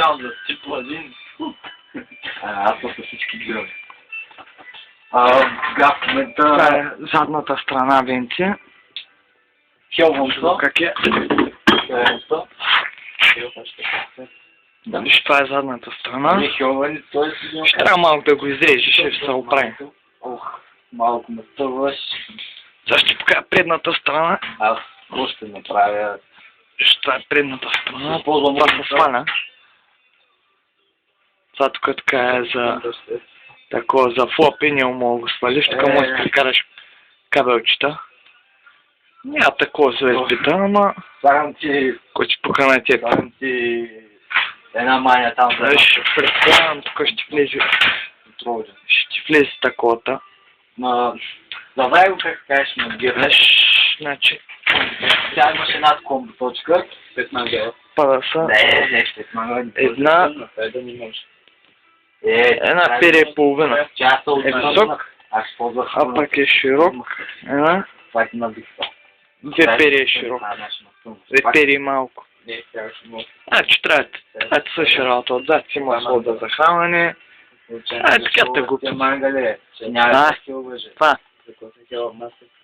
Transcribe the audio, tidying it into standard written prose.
Няма да си по един. Аз съм всички гледам. Сега в момента... Това е задната страна, Венци. Хелвонста. Как е? Хелвонста. Да, виж, това е задната страна. Не Хелвен, той си... Ще трябва малко да го изрежеш, ще се оправи. Ох, малко ме стъваш. Сега ще покажа предната страна. Аз какво ще направя? Това е предната страна. Използвам Това се сваля. Това тук така е за... Такова за флопи, не мога да го свалиш, така можеш да прикараш кабелчета. Няма такова за USB-та, ама... Слагам ти... Кой ще пука на теб? Слагам ти... Една мания там за... Виж, предполагам, тук ще влезе... Ще влезе таковата. Давай го как кажеш на гирна. Виж, значи... Тя имаш една комбо точка. 5 мага. Пада са... Не, 5 мага. Една... Една пере и половина. Е висок, а пък е широк. Една... Две пери е широк. Две пери и малко. Значи трябва да съща работа. Отзад си има слода за хранване. Така те го... Това. Това.